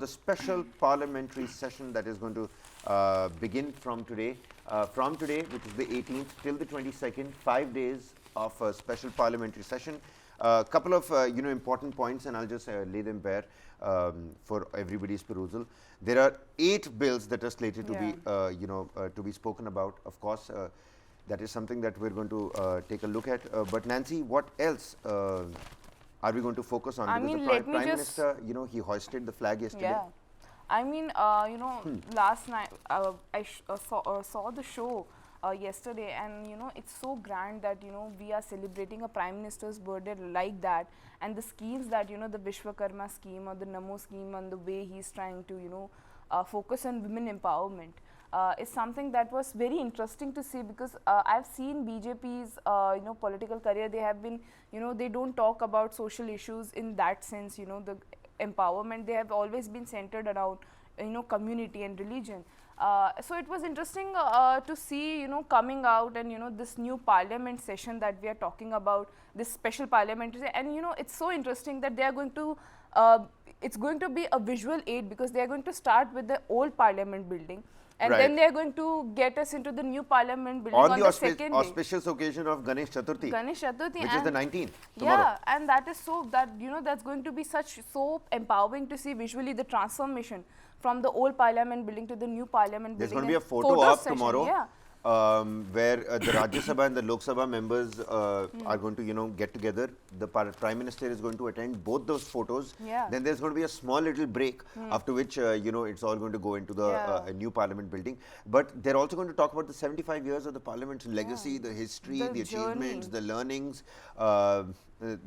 the special parliamentary session that is going to begin from today. Which is the 18th, till the 22nd, 5 days of a special parliamentary session. A couple of important points, and I'll just lay them bare for everybody's perusal. There are 8 bills that are slated to be to be spoken about. Of course, that is something that we're going to take a look at. But Nancy, what else are we going to focus on? Because the Prime Minister, he hoisted the flag yesterday. Yeah. I mean, last night I saw the show yesterday, and it's so grand that we are celebrating a Prime Minister's birthday like that, and the schemes that the Vishwakarma scheme or the Namo scheme, and the way he's trying to focus on women empowerment is something that was very interesting to see, because I've seen BJP's political career. They have been they don't talk about social issues in that sense. The empowerment, they have always been centered around community and religion. So it was interesting to see coming out, and this new parliament session that we are talking about, this special parliamentary, and it's so interesting that they are going to it's going to be a visual aid, because they are going to start with the old parliament building, and then they are going to get us into the new parliament building on the second auspicious occasion of Ganesh Chaturthi, which is the 19th, tomorrow. Yeah, and that is so that that's going to be so empowering to see visually the transformation from the old parliament building to the new parliament building. There's going to be a photo op tomorrow, where the Rajya Sabha and the Lok Sabha members are going to get together. The Prime Minister is going to attend both those photos. Then there's going to be a small little break, after which it's all going to go into the new Parliament building. But they're also going to talk about the 75 years of the Parliament's legacy, the history, the achievements, the learnings,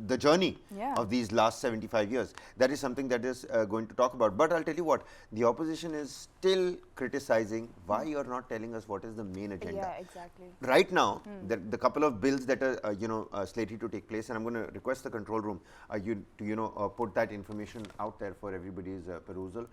the journey of these last 75 years. That is something that is going to talk about. But I'll tell you what, the opposition is still criticizing why you're not telling us what is the main agenda. Yeah, exactly. Right now, the couple of bills that are slated to take place, and I'm going to request the control room to put that information out there for everybody's perusal.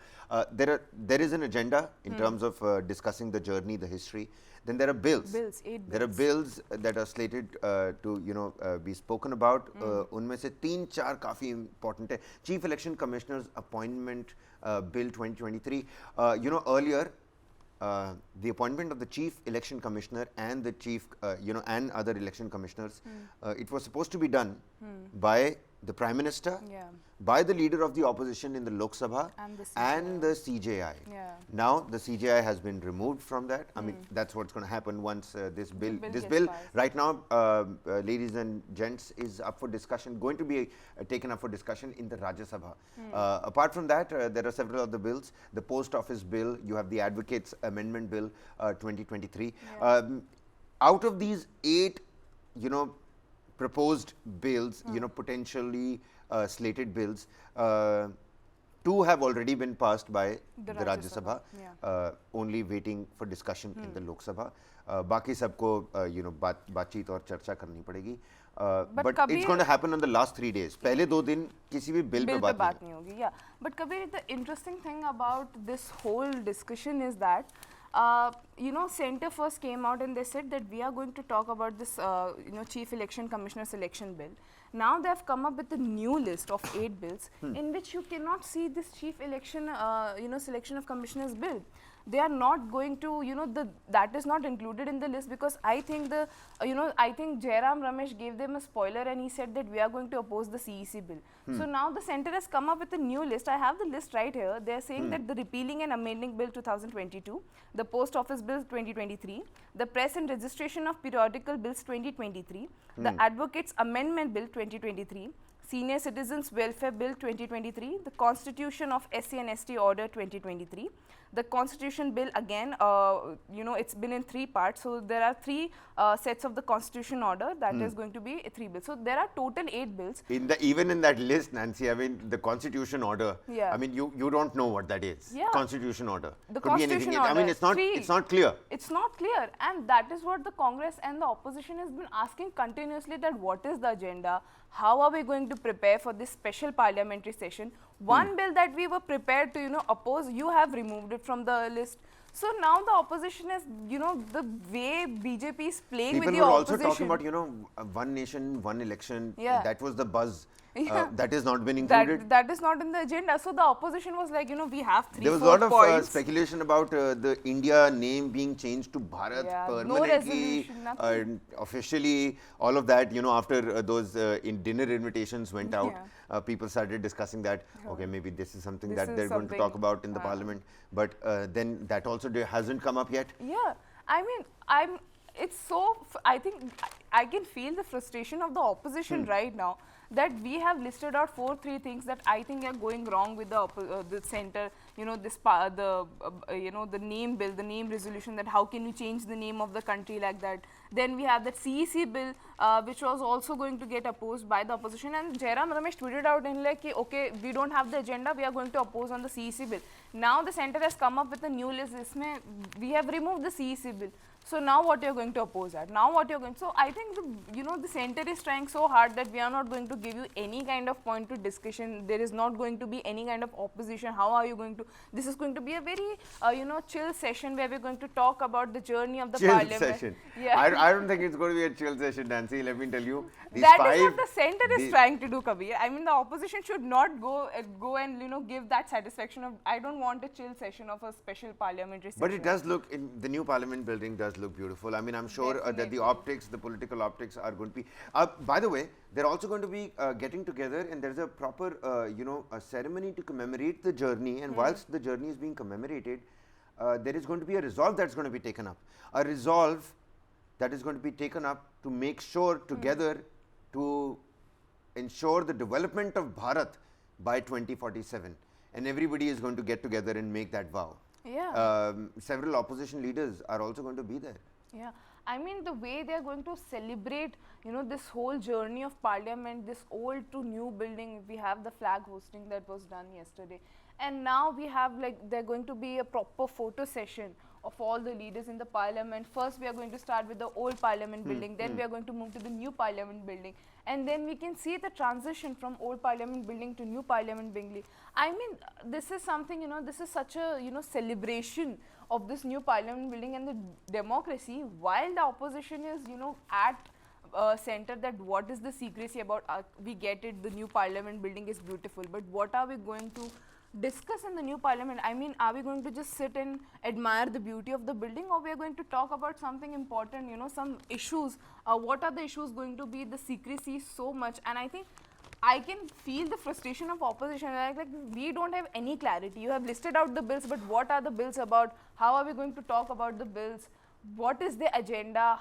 There is an agenda in terms of discussing the journey, the history. Then there are bills. 8 bills. There are bills that are slated to be spoken about. उनमें से 3-4 काफी important है. Chief Election Commissioner's Appointment Bill 2023. Earlier, the appointment of the Chief Election Commissioner and the Chief, and other election commissioners, it was supposed to be done by the Prime Minister, by the leader of the opposition in the Lok Sabha, and the CJI. Now the CJI has been removed from that. I mean, that's what's going to happen once this bill right now, ladies and gents, is up for discussion, going to be taken up for discussion in the Rajya Sabha. Apart from that, there are several other bills. The Post Office Bill, you have the Advocates Amendment Bill 2023. Out of these 8, proposed bills, potentially slated bills, 2 have already been passed by the Rajya Sabha, only waiting for discussion in the Lok Sabha. बाकी सबको बातचीत और चर्चा करनी पड़ेगी. But it's going to happen on the last 3 days. पहले 2 दिन किसी भी बिल पे बात नहीं होगी. Yeah, but Kabir, the interesting thing about this whole discussion is that Centre first came out and they said that we are going to talk about this, Chief Election Commissioner Selection Bill. Now they have come up with a new list of 8 bills in which you cannot see this Chief Election, Selection of Commissioners Bill. They are not going to, that is not included in the list, because I think I think Jairam Ramesh gave them a spoiler and he said that we are going to oppose the CEC bill. So now the Centre has come up with a new list. I have the list right here. They are saying that the Repealing and Amending Bill 2022, the Post Office Bill 2023, the Press and Registration of Periodical Bills 2023, the Advocates Amendment Bill 2023, Senior Citizens Welfare Bill 2023, the Constitution of SC and ST Order 2023, the Constitution Bill again, it's been in 3 parts. So there are 3 sets of the Constitution Order that is going to be 3 bills. So there are total 8 bills. Even in that list, Nancy, I mean, the Constitution Order, I mean, you don't know what that is. Constitution Order. The Constitution Order. I mean, it's not clear. It's not clear, and that is what the Congress and the opposition has been asking continuously, that what is the agenda? How are we going to prepare for this special parliamentary session? One bill that we were prepared to, oppose, you have removed it from the list. So now the opposition is, the way BJP is playing with the opposition. People were also talking about, one nation, one election. That was the buzz Yeah. that is not been included. That is not in the agenda. So the opposition was like, we have three, There was a four lot of points. speculation about the India name being changed to Bharat Yeah, no permanently, resolution, nothing. officially, all of that, after those dinner invitations went out, Yeah. people started discussing that, okay, maybe this is something This that is they're going to talk something, about in the parliament, but then that also hasn't come up yet. Yeah, I mean, it's so, I think I can feel the frustration of the opposition right now, that we have listed out three things that I think are going wrong with the center, the name bill, the name resolution, that how can you change the name of the country like that. Then we have that CEC bill, which was also going to get opposed by the opposition, and Jairam Ramesh tweeted out in like, okay, we don't have the agenda, we are going to oppose on the CEC bill. Now the center has come up with a new list. We have removed the CEC bill. So now what you're going to oppose at? Now what you're going? So I think the center is trying so hard that we are not going to give you any kind of point to discussion. There is not going to be any kind of opposition. How are you going to? This is going to be a very chill session where we're going to talk about the journey of the Chill parliament. session. Yeah. I don't think it's going to be a chill session, Nancy. Let me tell you. That is what the center is trying to do, Kabir. I mean, the opposition should not go and give that satisfaction of, I don't want a chill session of a special parliamentary session. But it does look, in the new parliament building does look beautiful. I mean, I'm sure that the optics, the political optics are going to be. By the way, they're also going to be getting together, and there's a proper, a ceremony to commemorate the journey. And whilst the journey is being commemorated, there is going to be a resolve that's going to be taken up. A resolve that is going to be taken up to make sure together to ensure the development of Bharat by 2047, and everybody is going to get together and make that vow. Yeah. Several opposition leaders are also going to be there. Yeah, I mean, the way they are going to celebrate, this whole journey of parliament, this old to new building. We have the flag hosting that was done yesterday, and now we have they're going to be a proper photo session of all the leaders in the parliament. First, we are going to start with the old parliament building, then we are going to move to the new parliament building, and then we can see the transition from old parliament building to new parliament building. I mean, this is something, this is such a, celebration of this new parliament building and the democracy, while the opposition is, at center, that what is the secrecy about. We get it, the new parliament building is beautiful, but what are we going to discuss in the new parliament? I mean, are we going to just sit and admire the beauty of the building, or we are going to talk about something important, some issues? What are the issues going to be? The secrecy so much, and I think I can feel the frustration of opposition. Like we don't have any clarity. You have listed out the bills, but what are the bills about? How are we going to talk about the bills? What is the agenda?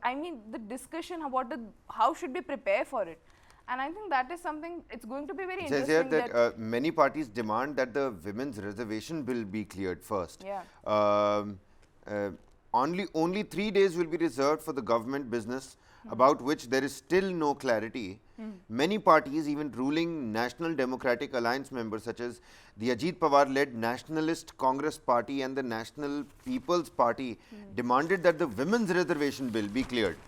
I mean, the discussion. How should we prepare for it? And I think that is something, it's going to be very interesting. It says here that many parties demand that the women's reservation bill be cleared first. Yeah. Only 3 days will be reserved for the government business, about which there is still no clarity. Many parties, even ruling National Democratic Alliance members such as the Ajit Pawar-led Nationalist Congress Party and the National People's Party, demanded that the women's reservation bill be cleared.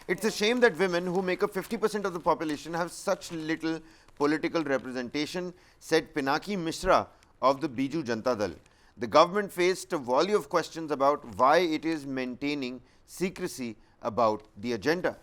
It's a shame that women, who make up 50% of the population, have such little political representation, said Pinaki Mishra of the Biju Janata Dal. The government faced a volley of questions about why it is maintaining secrecy about the agenda.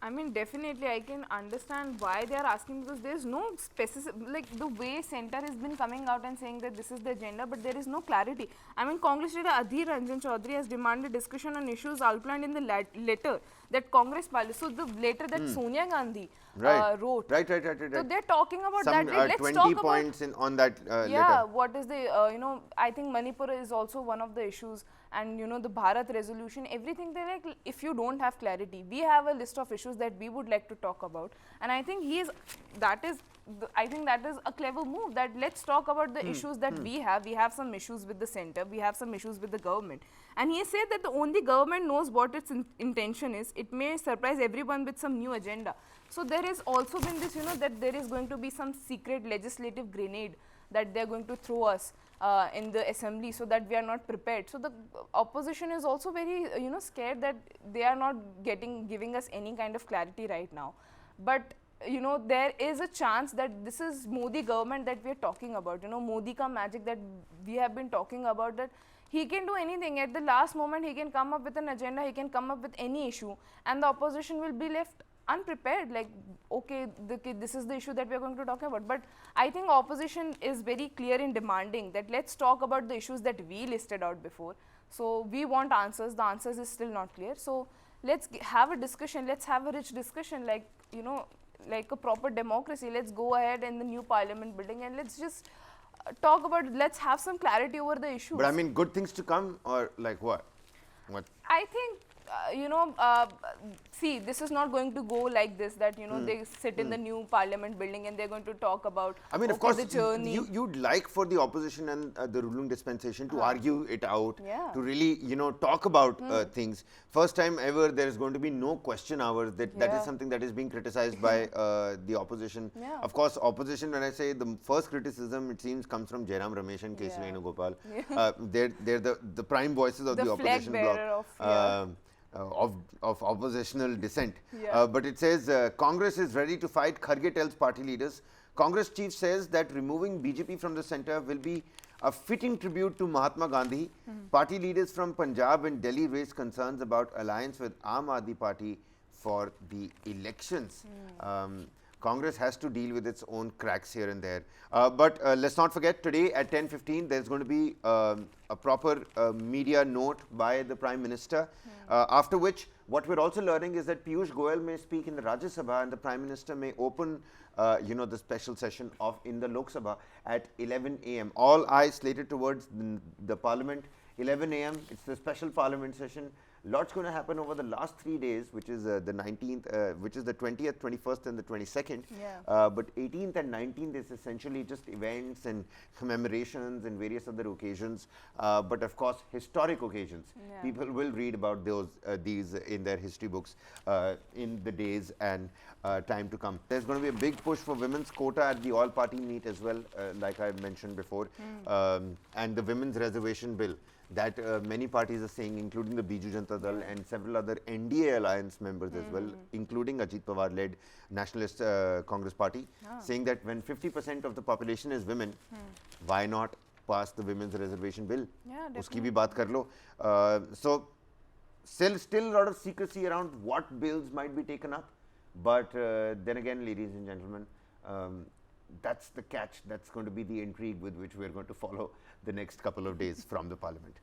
I mean, definitely I can understand why they are asking, because there is no specific, the way center has been coming out and saying that this is the agenda, but there is no clarity. I mean, Congress leader Adhir Ranjan Chaudhary has demanded discussion on issues outlined in the letter that Congress filed. So the letter that Sonia Gandhi wrote. Right. So they're talking about some, that. Let's 20 talk points on that yeah, letter. what is the, I think Manipur is also one of the issues, and the Bharat resolution, everything. They're like, if you don't have clarity, we have a list of issues that we would like to talk about, and I think I think that is a clever move, that let's talk about the issues that we have. We have some issues with the center, we have some issues with the government, and he said that the only government knows what its intention is. It may surprise everyone with some new agenda. So there has also been this, that there is going to be some secret legislative grenade that they are going to throw us in the assembly, so that we are not prepared. So the opposition is also very, scared that they are not giving us any kind of clarity right now. But there is a chance that this is Modi government that we are talking about. Modi ka magic that we have been talking about, that he can do anything. At the last moment, he can come up with an agenda, he can come up with any issue, and the opposition will be left unprepared, like, okay, this is the issue that we are going to talk about. But I think opposition is very clear in demanding that let's talk about the issues that we listed out before. So we want answers. The answers is still not clear. So let's have a discussion. Let's have a rich discussion, like, you know, like a proper democracy. Let's go ahead in the new parliament building and let's just talk about, let's have some clarity over the issues. But I mean, good things to come, or like what? What? I think, see, this is not going to go like this, that, you know, they sit in the new parliament building and they're going to talk about, I mean, of okay, course, the journey. you'd like for the opposition and the ruling dispensation to argue it out, Yeah. to really, you know, talk about things. First time ever, there is going to be no question hours. That is Yeah. something that is being criticized by the opposition. Yeah. Of course, opposition, when I say the first criticism, it seems comes from Jairam Ramesh and K. Yeah. Venugopal. They're the prime voices of the flag opposition bloc. bearer of, Of oppositional dissent. Yeah. But it says Congress is ready to fight. Kharge tells party leaders. Congress chief says that removing BJP from the centre will be a fitting tribute to Mahatma Gandhi. Party leaders from Punjab and Delhi raised concerns about alliance with Aam Aadmi Party for the elections. Congress has to deal with its own cracks here and there. But let's not forget, today at 10:15, there's going to be a proper media note by the Prime Minister, after which what we're also learning is that Piyush Goyal may speak in the Rajya Sabha and the Prime Minister may open the special session in the Lok Sabha at 11 a.m. All eyes slated towards the Parliament. 11 a.m. It's the special Parliament session. Lots going to happen over the last 3 days, which is the 19th, which is the 20th, 21st, and the 22nd. Yeah. But 18th and 19th is essentially just events and commemorations and various other occasions. But of course, historic occasions. Yeah. People will read about these in their history books in the days and time to come. There's going to be a big push for women's quota at the all-party meet as well, like I mentioned before, and the women's reservation bill that many parties are saying, including the Biju Janata Dal and several other NDA alliance members as well, including Ajit Pawar-led Nationalist Congress Party, saying that when 50% of the population is women, why not pass the women's reservation bill? Yeah, Uski bhi baat kar lo. So still a lot of secrecy around what bills might be taken up. But then again, ladies and gentlemen, that's the catch. That's going to be the intrigue with which we're going to follow the next couple of days from the Parliament.